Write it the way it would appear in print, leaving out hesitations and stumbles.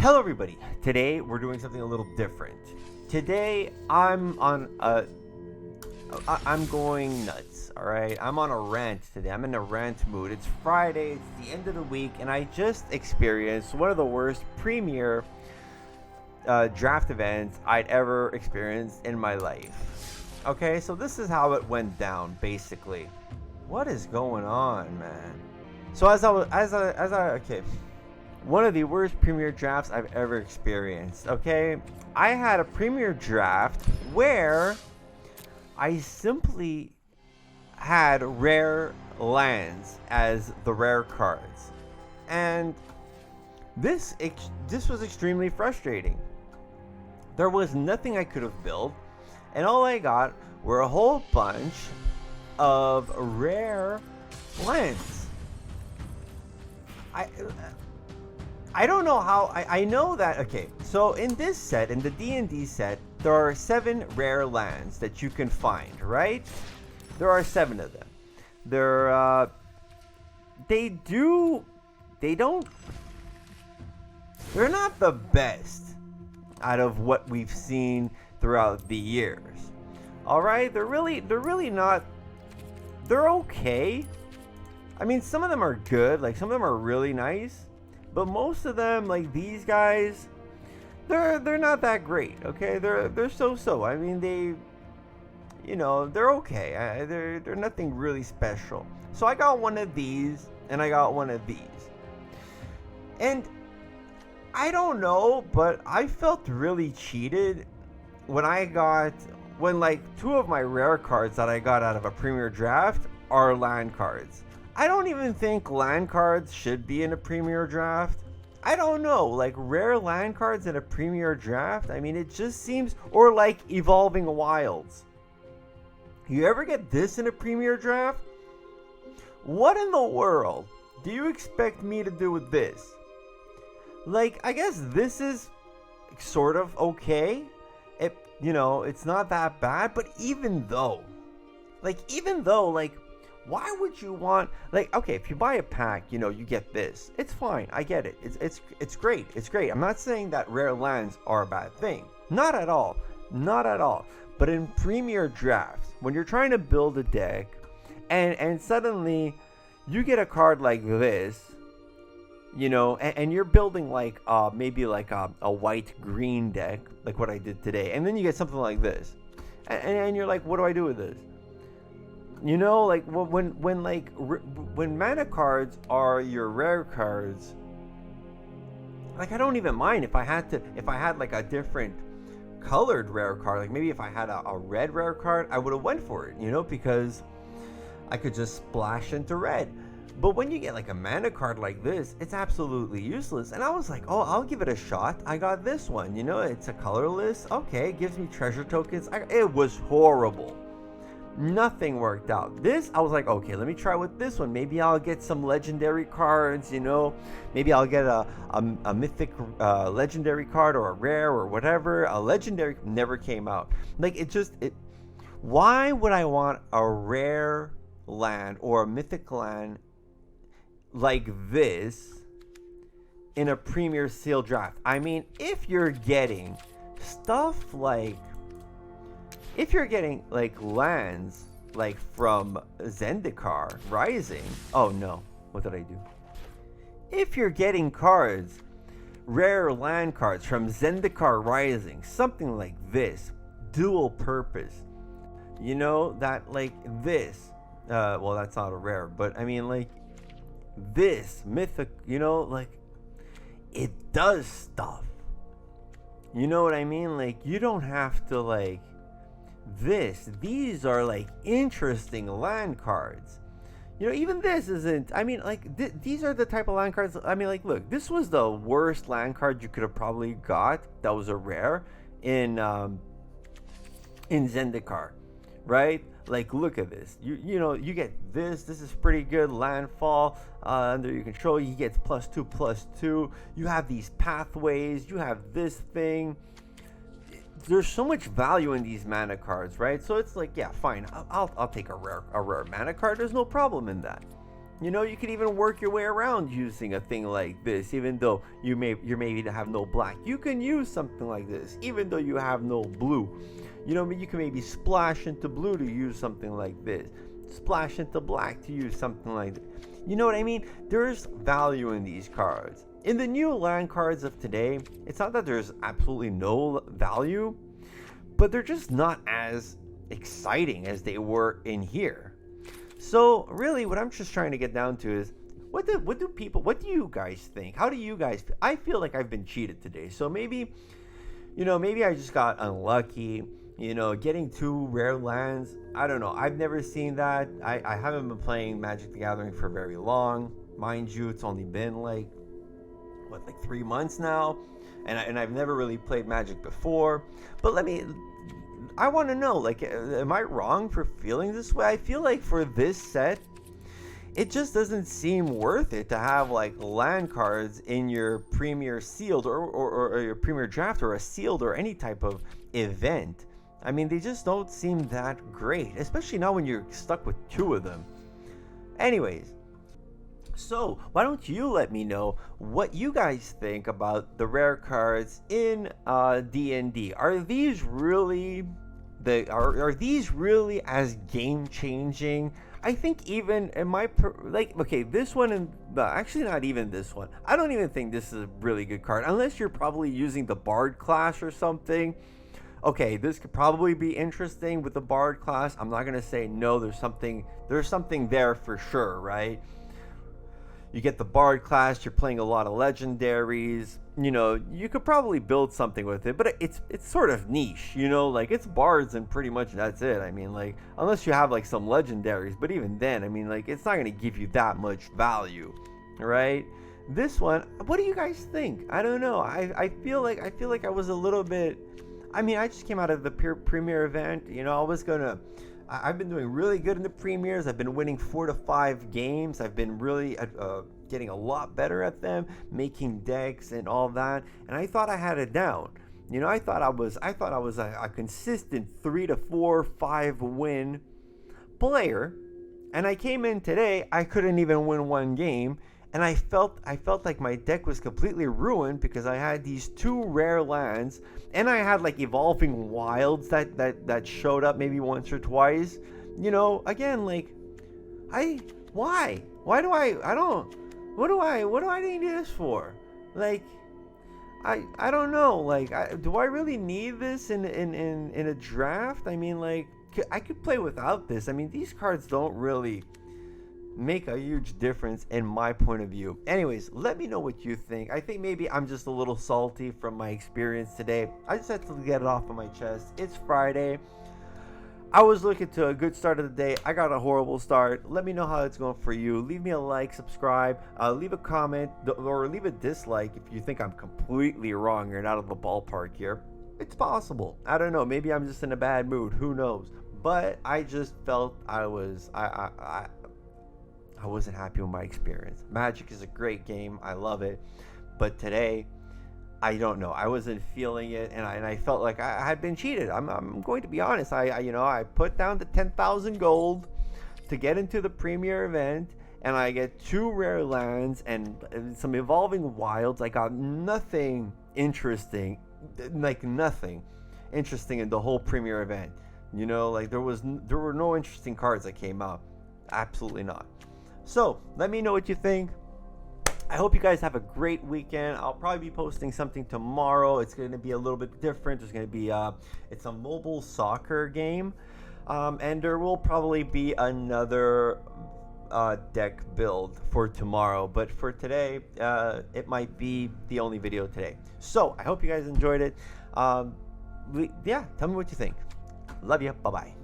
Hello everybody. Today we're doing something a little different. Today I'm going nuts, all right? I'm on a rant today. I'm in a rant mood. It's Friday, it's the end of the week, and I just experienced one of the worst premier draft events I'd ever experienced in my life. Okay, so this is how it went down basically. What is going on, man? So okay, one of the worst premier drafts I've ever experienced. Okay, I had a premier draft where I simply had rare lands as the rare cards, and this was extremely frustrating. There was nothing I could have built, and all I got were a whole bunch of rare lands. I don't know how. I know that. Okay, so in this set, in the D&D set, there are 7 rare lands that you can find, right? There are 7 of them. They're not the best out of what we've seen throughout the years. All right, they're really not. They're okay. I mean, some of them are good. Like, some of them are really nice. But most of them, like these guys, they're not that great. Okay, they're so. I mean, they're okay. They're nothing really special. So I got one of these, and I got one of these, and I don't know, but I felt really cheated when like 2 of my rare cards that I got out of a premier draft are land cards. I don't even think land cards should be in a premier draft. I don't know, like rare land cards in a premier draft. I mean, it just seems, or like Evolving Wilds. You ever get this in a premier draft? What in the world do you expect me to do with this? Like, I guess this is sort of okay. It's not that bad, but even though, why would you want, like, okay, if you buy a pack, you get this. It's fine. I get it. It's great. It's great. I'm not saying that rare lands are a bad thing. Not at all. Not at all. But in premier drafts, when you're trying to build a deck and suddenly you get a card like this, and you're building like maybe like a white-green deck, like what I did today, and then you get something like this. And you're like, what do I do with this? Like when mana cards are your rare cards, like I don't even mind if I had like a different colored rare card, like maybe if I had a red rare card, I would have went for it, because I could just splash into red. But when you get like a mana card like this, it's absolutely useless. And I was like, oh, I'll give it a shot. I got this one, it's a colorless. Okay, it gives me treasure tokens. It was horrible. Nothing worked out. This, I was like, okay, let me try with this one. Maybe I'll get some legendary cards, Maybe I'll get a mythic legendary card or a rare or whatever. A legendary never came out. Like, why would I want a rare land or a mythic land like this in a premier seal draft? I mean, if you're getting stuff like, if you're getting like lands like from Zendikar Rising, oh no, what did I do? If you're getting cards, rare land cards from Zendikar Rising, something like this, dual purpose, that like this, well, that's not a rare, but I mean like this mythic, like it does stuff. You know what I mean? Like, you don't have to like these are like interesting land cards. Even this isn't, I mean, like these are the type of land cards. I mean, like, look, this was the worst land card you could have probably got that was a rare in Zendikar, right? Like, look at this. You get this. This is pretty good. Landfall under your control. You get +2/+2. You have these pathways. You have this thing. There's so much value in these mana cards, right? So it's like, yeah, fine. I'll take a rare mana card. There's no problem in that. You know, you can even work your way around using a thing like this, even though you maybe have no black. You can use something like this, even though you have no blue. You know, you can maybe splash into blue to use something like this. Splash into black to use something like this. You know what I mean? There's value in these cards. In the new land cards of today, it's not that there's absolutely no value, but they're just not as exciting as they were in here. So really what I'm just trying to get down to is what do you guys think? How do you guys feel? I feel like I've been cheated today. So maybe I just got unlucky, getting 2 rare lands. I don't know. I've never seen that. I haven't been playing Magic the Gathering for very long. Mind you, it's only been like 3 months now. And I've never really played Magic before. But I want to know, am I wrong for feeling this way? I feel like for this set, it just doesn't seem worth it to have land cards in your premier sealed or your premier draft or a sealed or any type of event. I mean, they just don't seem that great, especially now when you're stuck with 2 of them. Anyways, so why don't you let me know what you guys think about the rare cards in D&D? Are these really as game changing? I think even in my this one and actually not even this one. I don't even think this is a really good card unless you're probably using the Bard class or something. Okay, this could probably be interesting with the Bard class. I'm not gonna say no. There's something there for sure, right? You get the Bard class, you're playing a lot of legendaries. You could probably build something with it, but it's sort of niche, it's Bards and pretty much that's it. I mean, unless you have some legendaries, but even then, I mean, it's not going to give you that much value, right? This one, what do you guys think? I don't know. I feel like I was a little bit, I mean, I just came out of the premier event, I've been doing really good in the premiers. I've been winning 4 to 5 games. I've been really getting a lot better at them, making decks and all that. And I thought I had it down. I thought I was a consistent 3 to 4, 5 win player. And I came in today, I couldn't even win 1 game. And I felt like my deck was completely ruined because I had these 2 rare lands, and I had evolving wilds that showed up maybe once or twice. Again, why do I need this for? I don't know. Do I really need this in a draft? I mean, I could play without this. I mean, these cards don't really make a huge difference in my point of view. Anyways, let me know what you think. I think maybe I'm just a little salty from my experience today. I just had to get it off of my chest. It's Friday. I was looking to a good start of the day. I got a horrible start. Let me know how it's going for you. Leave me a like, subscribe, leave a comment, or leave a dislike if you think I'm completely wrong and out of the ballpark here. It's possible. I don't know. Maybe I'm just in a bad mood. Who knows? But I just felt I wasn't happy with my experience. Magic is a great game. I love it. But today, I don't know. I wasn't feeling it, and I felt like I had been cheated. I'm going to be honest. I put down the 10,000 gold to get into the premier event, and I get 2 rare lands and some evolving wilds. I got nothing interesting, nothing interesting in the whole premier event. There were no interesting cards that came out. Absolutely not. So, let me know what you think. I hope you guys have a great weekend. I'll probably be posting something tomorrow. It's going to be a little bit different. There's going to be, it's a mobile soccer game. And there will probably be another deck build for tomorrow. But for today, it might be the only video today. So, I hope you guys enjoyed it. Yeah, tell me what you think. Love you. Bye-bye.